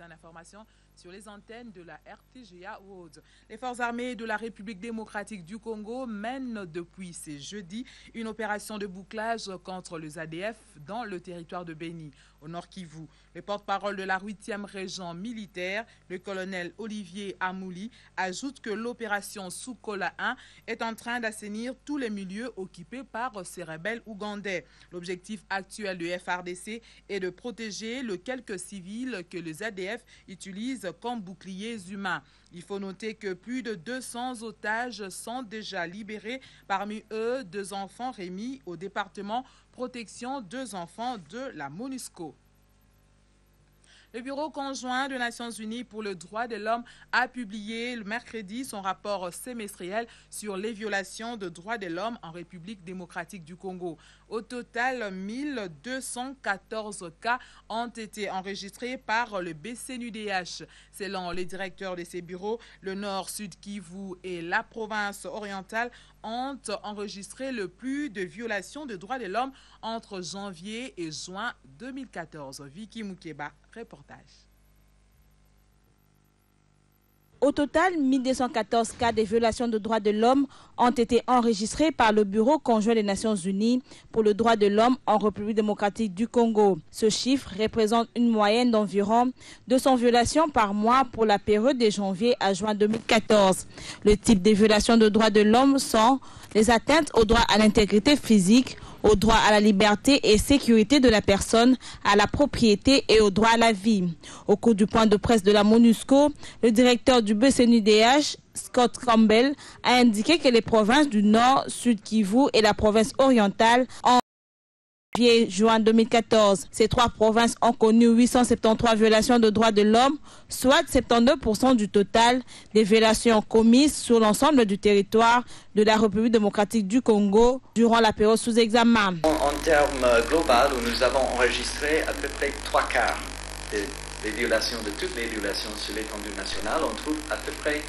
d'information sur les antennes de la RTGA World. Les forces armées de la République démocratique du Congo mènent depuis ce jeudi une opération de bouclage contre les ADF dans le territoire de Béni, au Nord Kivu. Le porte-parole de la 8e région militaire, le colonel Olivier Amouli, ajoute que l'opération Soukola 1 est en train d'assainir tous les milieux occupés par ces rebelles ougandais. L'objectif actuel du FARDC est de protéger les quelques civils que les ADF utilisent comme boucliers humains. Il faut noter que plus de 200 otages sont déjà libérés, parmi eux 2 enfants remis au département protection 2 enfants de la MONUSCO. Le Bureau conjoint des Nations Unies pour le droit de l'homme a publié le mercredi son rapport semestriel sur les violations de droits de l'homme en République démocratique du Congo. Au total, 1214 cas ont été enregistrés par le BCNUDH. Selon les directeurs de ces bureaux, le Nord, Sud Kivu et la province orientale ont enregistré le plus de violations de droits de l'homme entre janvier et juin 2014. Vicky Moukeba, reportage. Au total, 1214 cas de violations de droits de l'homme ont été enregistrés par le Bureau conjoint des Nations Unies pour le droit de l'homme en République démocratique du Congo. Ce chiffre représente une moyenne d'environ 200 violations par mois pour la période de janvier à juin 2014. Le type de violations de droits de l'homme sont les atteintes au droit à l'intégrité physique, au droit à la liberté et sécurité de la personne, à la propriété et au droit à la vie. Au cours du point de presse de la MONUSCO, le directeur du BCNUDH, Scott Campbell, a indiqué que les provinces du Nord, Sud Kivu et la province orientale ont juin 2014. Ces 3 provinces ont connu 873 violations de droits de l'homme, soit 72% du total des violations commises sur l'ensemble du territoire de la République démocratique du Congo durant la période sous examen. En termes global, nous avons enregistré à peu près 3/4 des violations, de toutes les violations sur l'étendue nationale. On trouve à peu près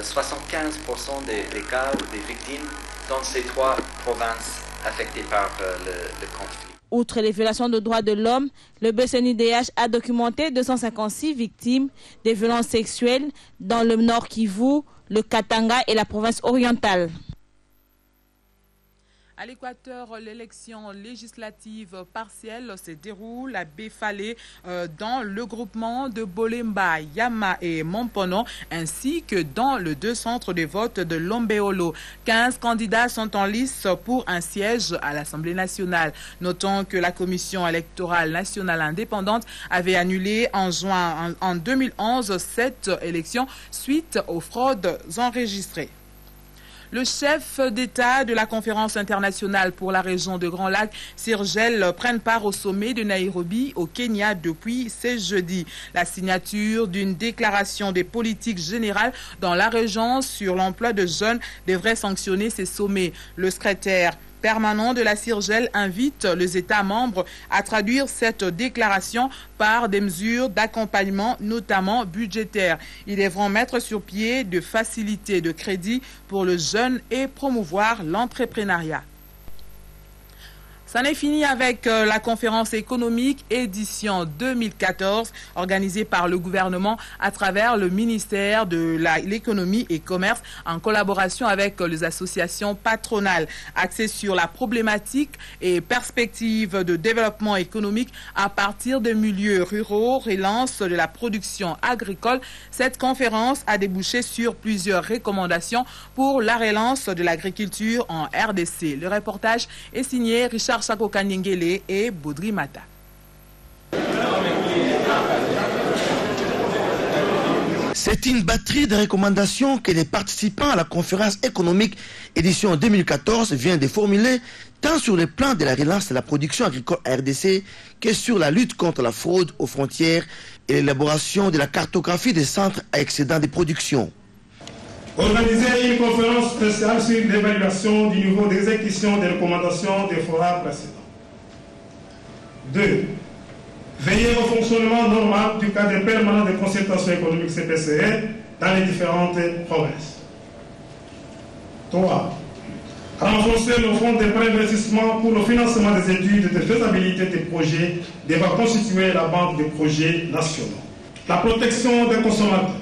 75% des cas ou des victimes dans ces 3 provinces affectés par le conflit. Outre les violations de droits de l'homme, le BCNUDH a documenté 256 victimes de violences sexuelles dans le Nord Kivu, le Katanga et la province orientale. À l'Équateur, l'élection législative partielle se déroule à Befale dans le groupement de Bolemba, Yama et Mompono, ainsi que dans les 2 centres de vote de Lombeolo. 15 candidats sont en lice pour un siège à l'Assemblée nationale. Notons que la Commission électorale nationale indépendante avait annulé en juin en 2011 cette élection suite aux fraudes enregistrées. Le chef d'État de la conférence internationale pour la région de Grand Lac, Sirgel, prennent part au sommet de Nairobi au Kenya depuis ce jeudi. La signature d'une déclaration des politiques générales dans la région sur l'emploi de jeunes devrait sanctionner ces sommets. Le secrétaire permanent de la Sirgel invite les États membres à traduire cette déclaration par des mesures d'accompagnement, notamment budgétaires. Ils devront mettre sur pied de facilités de crédit pour les jeunes et promouvoir l'entrepreneuriat. Ça n'est fini avec la conférence économique édition 2014 organisée par le gouvernement à travers le ministère de l'économie et commerce en collaboration avec les associations patronales, axée sur la problématique et perspectives de développement économique à partir des milieux ruraux, relance de la production agricole. Cette conférence a débouché sur plusieurs recommandations pour la relance de l'agriculture en RDC. Le reportage est signé Richard Sako Kanyengele et Baudry Mata. C'est une batterie de recommandations que les participants à la conférence économique édition 2014 viennent de formuler tant sur le plan de la relance de la production agricole RDC que sur la lutte contre la fraude aux frontières et l'élaboration de la cartographie des centres à excédent de production. Organiser une conférence spéciale sur l'évaluation du niveau d'exécution des recommandations des forats précédents. 2. Veiller au fonctionnement normal du cadre permanent de concertation économique CPCE dans les différentes provinces. 3. Renforcer le fonds de préinvestissement pour le financement des études de faisabilité des projets devant constituer la banque des projets nationaux. La protection des consommateurs.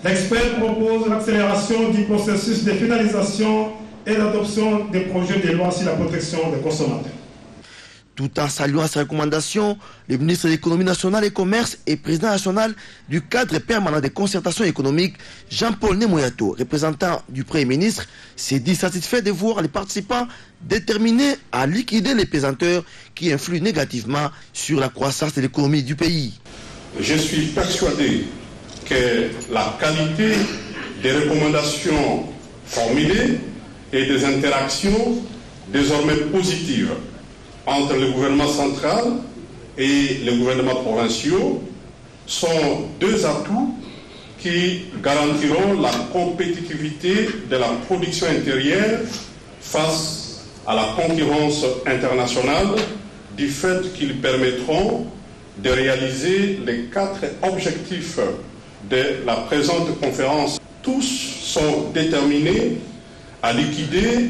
L'expert propose l'accélération du processus de finalisation et d'adoption des projets de loi sur la protection des consommateurs. Tout en saluant ces recommandations, le ministre de l'Économie nationale et Commerce et président national du cadre permanent des concertations économiques, Jean-Paul Nemoyato, représentant du Premier ministre, s'est dit satisfait de voir les participants déterminés à liquider les pesanteurs qui influent négativement sur la croissance de l'économie du pays. Je suis persuadé que la qualité des recommandations formulées et des interactions désormais positives entre le gouvernement central et les gouvernements provinciaux sont deux atouts qui garantiront la compétitivité de la production intérieure face à la concurrence internationale, du fait qu'ils permettront de réaliser les 4 objectifs de la présente conférence. Tous sont déterminés à liquider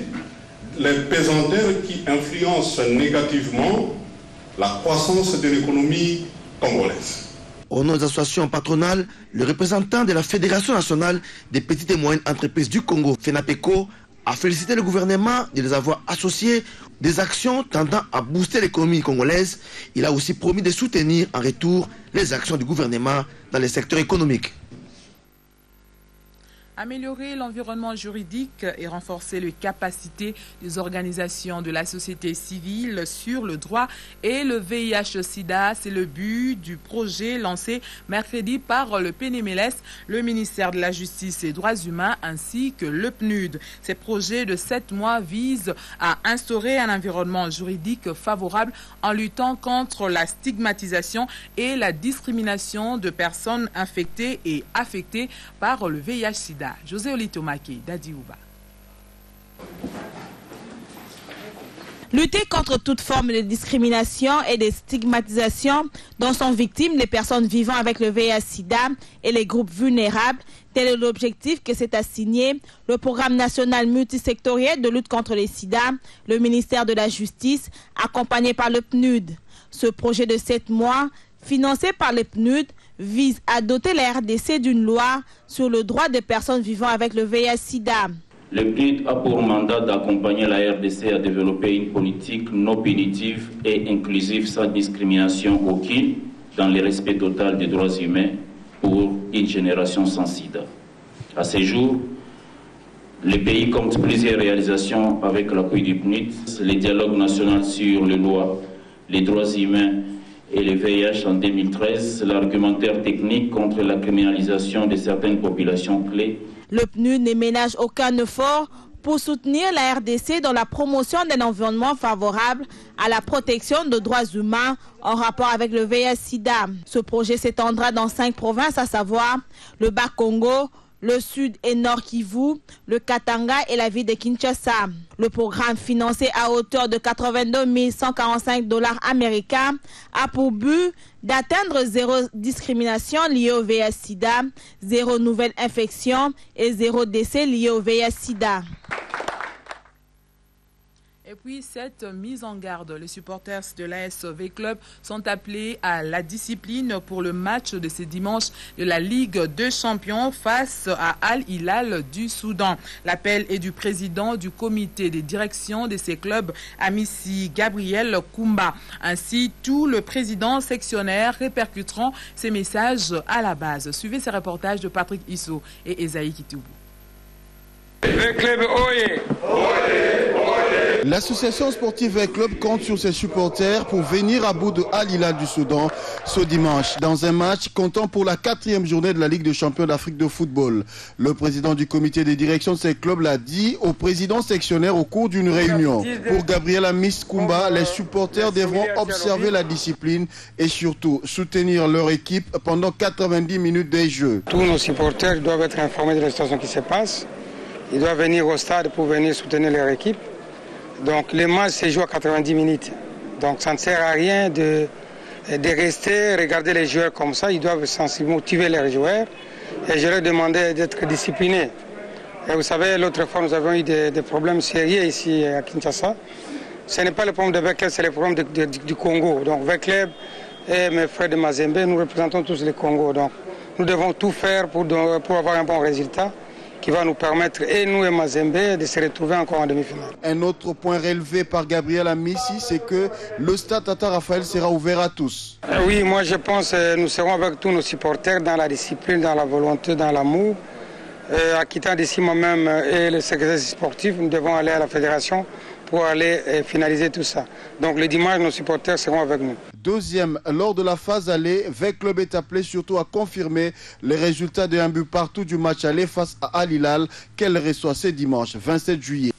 les pesanteurs qui influencent négativement la croissance de l'économie congolaise. Au nom des associations patronales, le représentant de la Fédération nationale des petites et moyennes entreprises du Congo, FENAPECO, a félicité le gouvernement de les avoir associés des actions tendant à booster l'économie congolaise. Il a aussi promis de soutenir en retour les actions du gouvernement dans les secteurs économiques. Améliorer l'environnement juridique et renforcer les capacités des organisations de la société civile sur le droit et le VIH-Sida, c'est le but du projet lancé mercredi par le PNMLS, le ministère de la Justice et des Droits Humains ainsi que le PNUD. Ces projets de 7 mois visent à instaurer un environnement juridique favorable en luttant contre la stigmatisation et la discrimination de personnes infectées et affectées par le VIH-Sida. José Olitomake, Dadiouba. Lutter contre toute forme de discrimination et de stigmatisation dont sont victimes les personnes vivant avec le VIH-Sida et les groupes vulnérables, tel est l'objectif que s'est assigné le programme national multisectoriel de lutte contre les sida, le ministère de la Justice, accompagné par le PNUD. Ce projet de 7 mois, financé par le PNUD, vise à doter la RDC d'une loi sur le droit des personnes vivant avec le VIH-Sida. Le PNUD a pour mandat d'accompagner la RDC à développer une politique non punitive et inclusive sans discrimination aucune dans le respect total des droits humains pour une génération sans sida. À ce jour, le pays compte plusieurs réalisations avec l'appui du PNUD, le dialogue national sur les lois, les droits humains et le VIH en 2013, l'argumentaire technique contre la criminalisation de certaines populations clés. Le PNUD ne ménage aucun effort pour soutenir la RDC dans la promotion d'un environnement favorable à la protection des droits humains en rapport avec le VIH-Sida. Ce projet s'étendra dans 5 provinces, à savoir le Bas-Congo, le Sud et Nord Kivu, le Katanga et la ville de Kinshasa. Le programme financé à hauteur de 82 145 $ américains a pour but d'atteindre 0 discrimination liée au VIH-Sida, 0 nouvelle infection et 0 décès lié au VIH-Sida. Et puis cette mise en garde, les supporters de l'AS V-Club sont appelés à la discipline pour le match de ce dimanche de la Ligue des Champions face à Al Hilal du Soudan. L'appel est du président du comité de direction de ces clubs, Amissi Gabriel Koumba. Ainsi, tout le président sectionnaire répercuteront ces messages à la base. Suivez ces reportages de Patrick Issou et Esaïe Kitoubou. V-Club, oye! L'association sportive V-Club compte sur ses supporters pour venir à bout de Al Hilal du Soudan ce dimanche dans un match comptant pour la 4e journée de la Ligue des champions d'Afrique de football. Le président du comité de direction de ces clubs l'a dit au président sectionnaire au cours d'une réunion. Pour Gabriel Amissi Koumba, les supporters devront observer la discipline et surtout soutenir leur équipe pendant 90 minutes des jeux. Tous nos supporters doivent être informés de la situation qui se passe. Ils doivent venir au stade pour venir soutenir leur équipe. Donc les matchs se jouent à 90 minutes. Donc ça ne sert à rien de rester, regarder les joueurs comme ça. Ils doivent sensiblement motiver leurs joueurs. Et je leur demandais d'être disciplinés. Et vous savez, l'autre fois, nous avons eu des problèmes sérieux ici à Kinshasa. Ce n'est pas le problème de V-Club, c'est le problème du Congo. Donc V-Club et mes frères de Mazembe, nous représentons tous le Congo. Donc nous devons tout faire pour avoir un bon résultat qui va nous permettre, et nous et Mazembe, de se retrouver encore en demi-finale. Un autre point relevé par Gabriel Amissi, c'est que le stade Tata Raphaël sera ouvert à tous. Oui, moi je pense que nous serons avec tous nos supporters dans la discipline, dans la volonté, dans l'amour. À quittant d'ici moi-même et le secrétaire sportif, nous devons aller à la fédération pour aller finaliser tout ça. Donc le dimanche, nos supporters seront avec nous. Deuxième, lors de la phase aller, VEC Club est appelé surtout à confirmer les résultats de un but partout du match aller face à Al Hilal qu'elle reçoit ce dimanche 27 juillet.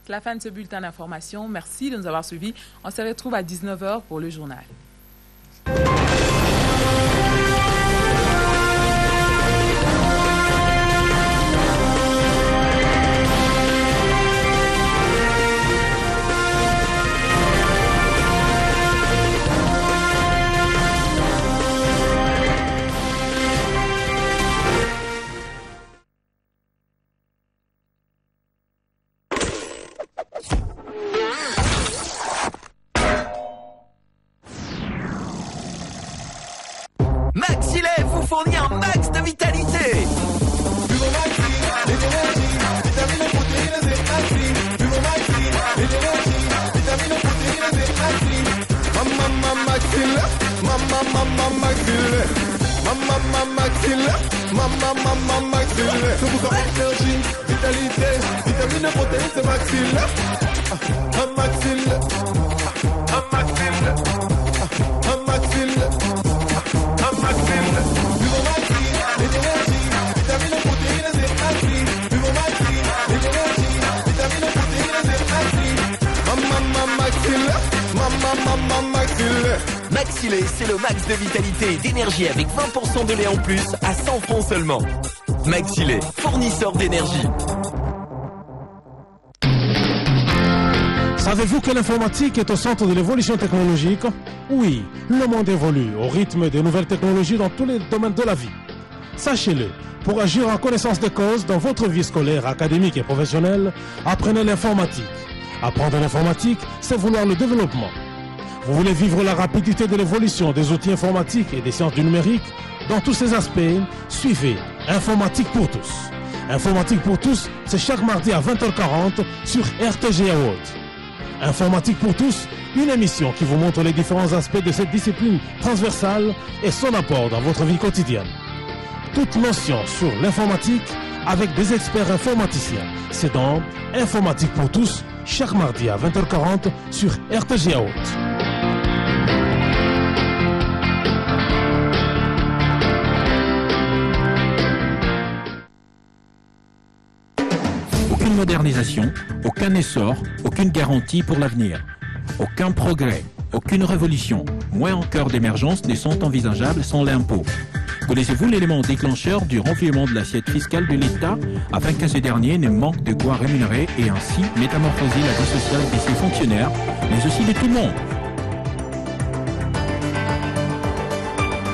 C'est la fin de ce bulletin d'information. Merci de nous avoir suivis. On se retrouve à 19h pour le journal. Maxillet vous fournit un max de vitalité. Maxillet, c'est le max de vitalité et d'énergie avec 20% de lait en plus à 100 francs seulement. Maxillet, fournisseur d'énergie. Savez-vous que l'informatique est au centre de l'évolution technologique? Oui, le monde évolue au rythme des nouvelles technologies dans tous les domaines de la vie. Sachez-le, pour agir en connaissance de cause dans votre vie scolaire, académique et professionnelle, apprenez l'informatique. Apprendre l'informatique, c'est vouloir le développement. Vous voulez vivre la rapidité de l'évolution des outils informatiques et des sciences du numérique? Dans tous ces aspects, suivez Informatique pour tous. Informatique pour tous, c'est chaque mardi à 20h40 sur RTGA World. Informatique pour tous, une émission qui vous montre les différents aspects de cette discipline transversale et son apport dans votre vie quotidienne. Toute notion sur l'informatique avec des experts informaticiens. C'est dans Informatique pour tous, chaque mardi à 20h40 sur RTGA World. Aucune modernisation, aucun essor, aucune garantie pour l'avenir. Aucun progrès, aucune révolution, moins encore d'émergence ne sont envisageables sans l'impôt. Connaissez-vous l'élément déclencheur du renflouement de l'assiette fiscale de l'État afin que ce dernier ne manque de quoi rémunérer et ainsi métamorphoser la vie sociale de ses fonctionnaires, mais aussi de tout le monde?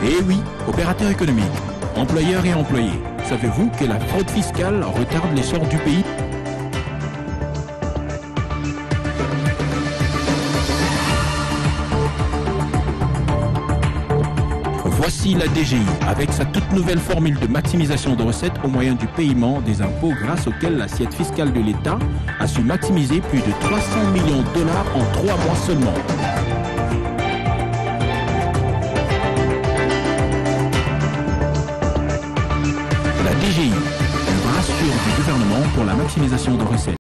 Eh oui, opérateurs économiques, employeurs et employés, savez-vous que la fraude fiscale retarde l'essor du pays? Voici la DGI, avec sa toute nouvelle formule de maximisation de recettes au moyen du paiement des impôts grâce auquel l'assiette fiscale de l'État a su maximiser plus de 300 millions de dollars en 3 mois seulement. La DGI, le bras sûr du gouvernement pour la maximisation de recettes.